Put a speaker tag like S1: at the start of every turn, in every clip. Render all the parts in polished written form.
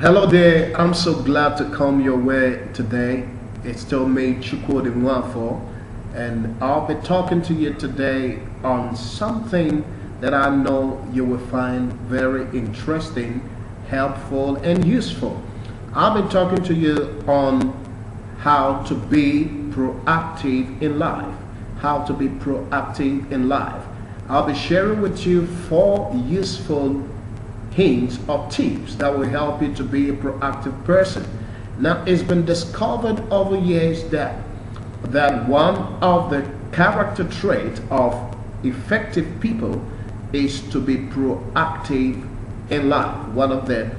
S1: Hello there, I'm so glad to come your way today. It's still me, Chukwudi Nwafor, and I'll be talking to you today on something that I know you will find very interesting, helpful, and useful. I'll be talking to you on how to be proactive in life. How to be proactive in life. I'll be sharing with you 4 useful hints or tips that will help you to be a proactive person. Now, it's been discovered over years that one of the character traits of effective people is to be proactive in life. One of the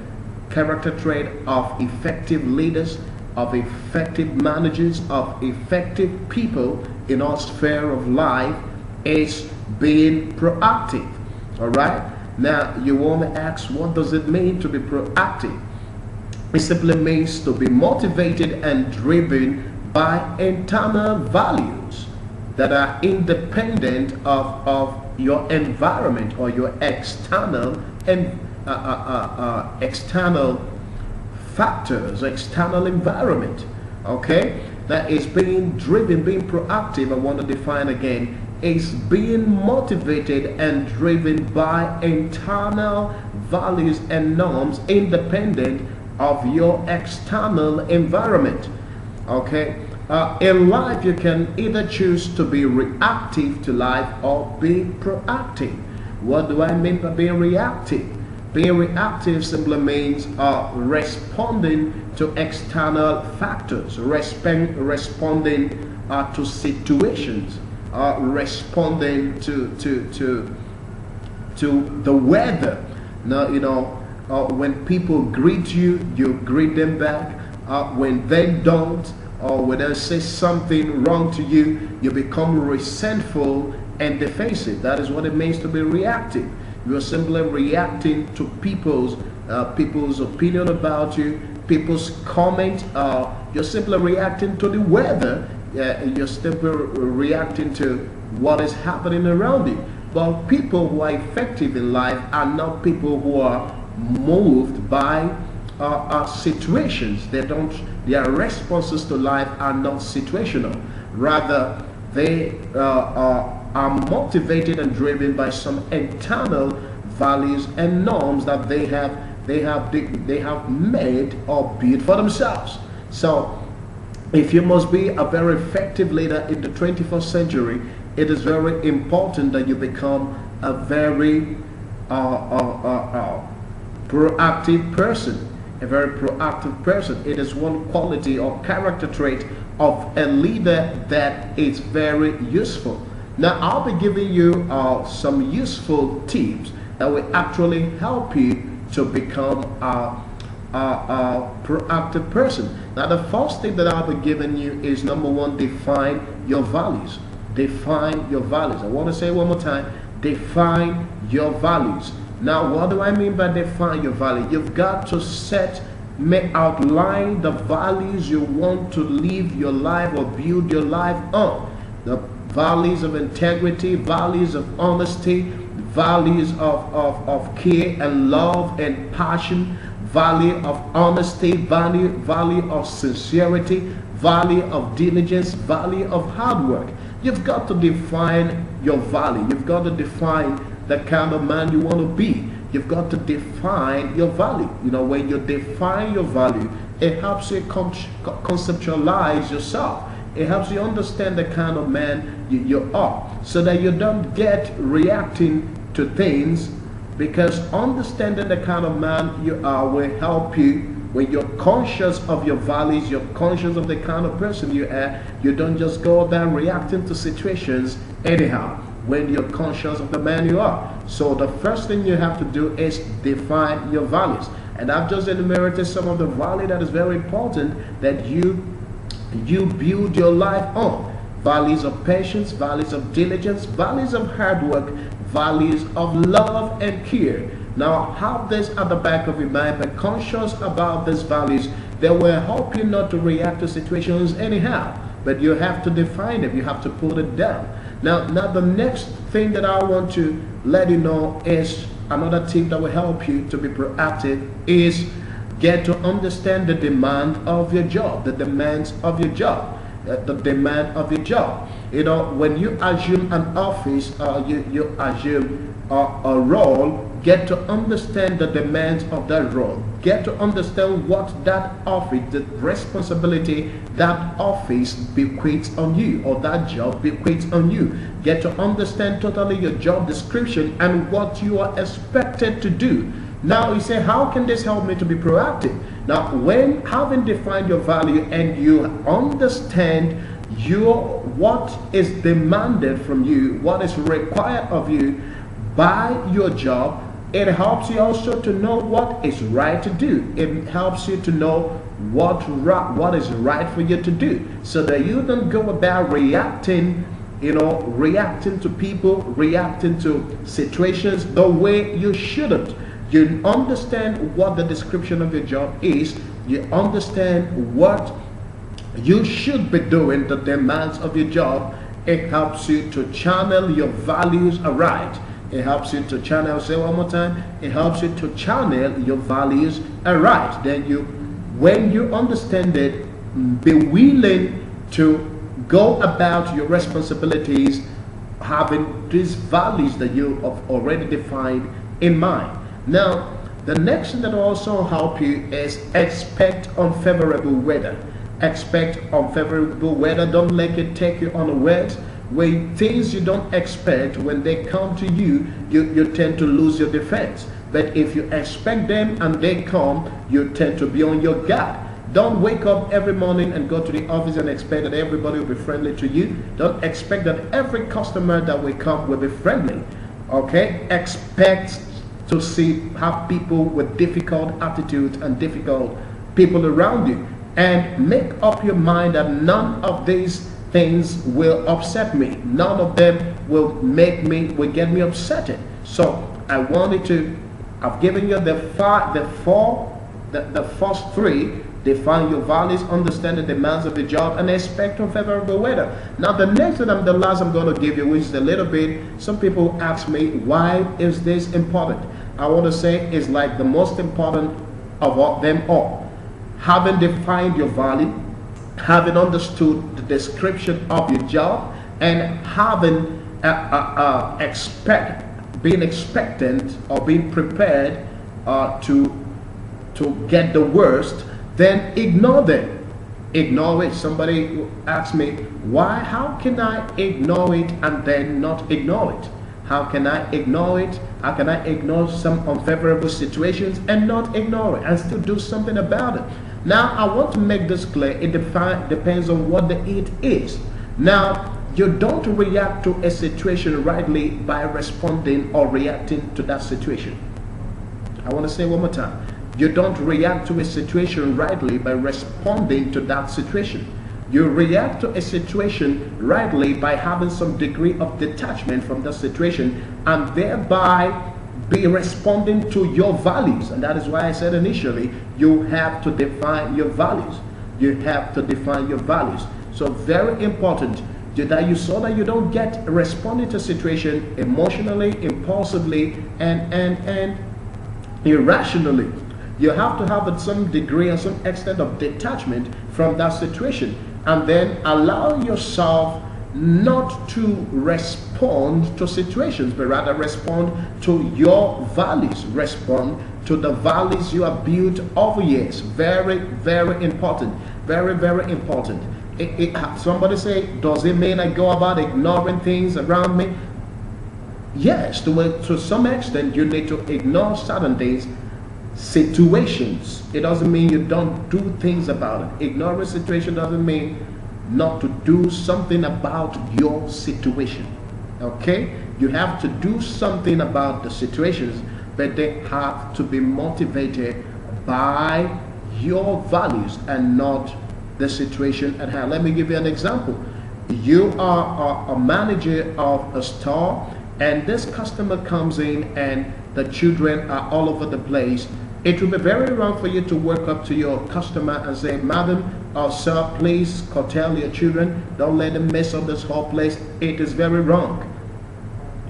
S1: character traits of effective leaders, of effective managers, of effective people in our sphere of life is being proactive. All right? Now, you want to ask, what does it mean to be proactive? It simply means to be motivated and driven by internal values that are independent of your environment or your external and external factors, external environment. Okay, that is being driven, being proactive. I want to define again, is being motivated and driven by internal values and norms independent of your external environment. Okay, in life you can either choose to be reactive to life or be proactive. What do I mean by being reactive? Being reactive simply means responding to external factors, responding to situations, responding to the weather. Now, you know, when people greet you, you greet them back. When they don't, or when they say something wrong to you, you become resentful and defensive. That is what it means to be reactive. You're simply reacting to people's opinion about you, people's comment. You're simply reacting to the weather. You're simply reacting to what is happening around you. But people who are effective in life are not people who are moved by situations. Their responses to life are not situational. Rather, they are motivated and driven by some internal values and norms that they have made or built for themselves. So, if you must be a very effective leader in the 21st century, it is very important that you become a very proactive person. A very proactive person. It is one quality or character trait of a leader that is very useful. Now, I'll be giving you some useful tips that will actually help you to become a proactive person. Now, the first thing that I'll be giving you is, number 1, define your values. Define your values. I want to say it one more time. Define your values. Now, what do I mean by define your value? You've got to outline the values you want to live your life or build your life on. The values of integrity, values of honesty, values of care and love and passion, value of honesty, value of sincerity, value of diligence, value of hard work. You've got to define your value. You've got to define the kind of man you want to be. You've got to define your value. You know, when you define your value, it helps you conceptualize yourself. It helps you understand the kind of man you are, so that you don't get reacting to things, because understanding the kind of man you are will help you. When you're conscious of your values, you're conscious of the kind of person you are, you don't just go down reacting to situations anyhow when you're conscious of the man you are. So the first thing you have to do is define your values. And I've just enumerated some of the values that is very important that you build your life on. Values of patience, values of diligence, values of hard work, values of love and care. Now, have this at the back of your mind, but conscious about these values. They will help you not to react to situations anyhow, but you have to define them. You have to put it down. Now the next thing that I want to let you know is another tip that will help you to be proactive is Get to understand the demand of your job, the demands of your job, the demand of your job. You know, when you assume an office, you assume a role, get to understand the demands of that role. Get to understand what that office, the responsibility that office bequeaths on you, or that job bequeaths on you. Get to understand totally your job description and what you are expected to do. Now you say, how can this help me to be proactive? Now, when having defined your value and you understand what is demanded from you, what is required of you by your job, it helps you also to know what is right to do. It helps you to know what is right for you to do, so that you don't go about reacting, reacting to people, reacting to situations the way you shouldn't. You understand what the description of your job is. You understand what you should be doing, the demands of your job. It helps you to channel your values aright. It helps you to channel, say one more time, it helps you to channel your values aright. Then when you understand it, be willing to go about your responsibilities having these values that you have already defined in mind. Now, the next thing that will also help you is expect unfavorable weather. Expect unfavorable weather. Don't let it take you unawares. When things you don't expect, when they come to you, you tend to lose your defense. But if you expect them and they come, you tend to be on your guard. Don't wake up every morning and go to the office and expect that everybody will be friendly to you. Don't expect that every customer that will come will be friendly. Okay? Expect to have people with difficult attitudes and difficult people around you. And make up your mind that none of these things will upset me. None of them will get me upset. So I wanted to, I've given you the first three. Define your values, understand the demands of the job, and expect unfavorable weather. Now the next and the last I'm going to give you, which is a little bit, some people ask me, why is this important? I want to say it's like the most important of them all. Having defined your value, having understood the description of your job, and having being expectant or being prepared to get the worst, then ignore them. Ignore it. Somebody asked me, how can I ignore it and then not ignore it? How can I ignore it? How can I ignore some unfavorable situations and not ignore it and still do something about it? Now, I want to make this clear. It depends on what the it is. Now, you don't react to a situation rightly by responding or reacting to that situation. I want to say one more time. You don't react to a situation rightly by responding to that situation. You react to a situation rightly by having some degree of detachment from the situation and thereby be responding to your values. And that is why I said initially, you have to define your values. You have to define your values. So very important that you don't get responding to a situation emotionally, impulsively, and irrationally. You have to have some degree and some extent of detachment from that situation, and then allow yourself not to respond to situations, but rather respond to your values. Respond to the values you have built over years. Very, very important. Very, very important. Somebody say, does it mean I go about ignoring things around me? Yes, to some extent you need to ignore certain things, situations. It doesn't mean you don't do things about it. Ignoring a situation doesn't mean not to do something about your situation. Okay? You have to do something about the situations, but they have to be motivated by your values and not the situation at hand. Let me give you an example. You are a manager of a store, and this customer comes in and the children are all over the place. It will be very wrong for you to walk up to your customer and say, madam or sir, please curtail your children. Don't let them mess up this whole place. It is very wrong.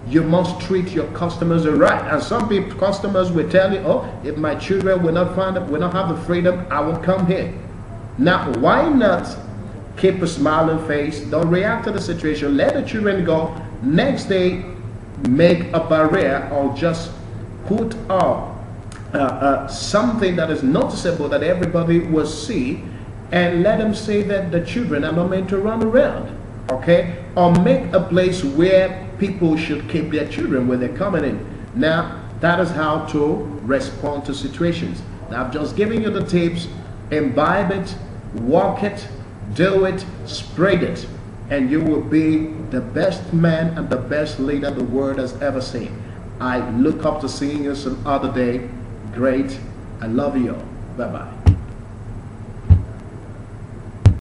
S1: You must treat your customers right. And some people, customers will tell you, oh, if my children will not have the freedom, I will come here. Now, why not keep a smiling face? Don't react to the situation. Let the children go. Next day, make a barrier or just put up something that is noticeable that everybody will see, and let them say that the children are not meant to run around. Okay? Or make a place where people should keep their children when they're coming in. Now, that is how to respond to situations. Now, I've just given you the tips. Imbibe it, walk it, do it, spread it, and you will be the best man and the best leader the world has ever seen. I look up to seeing you some other day. Great. I love you all. Bye-bye.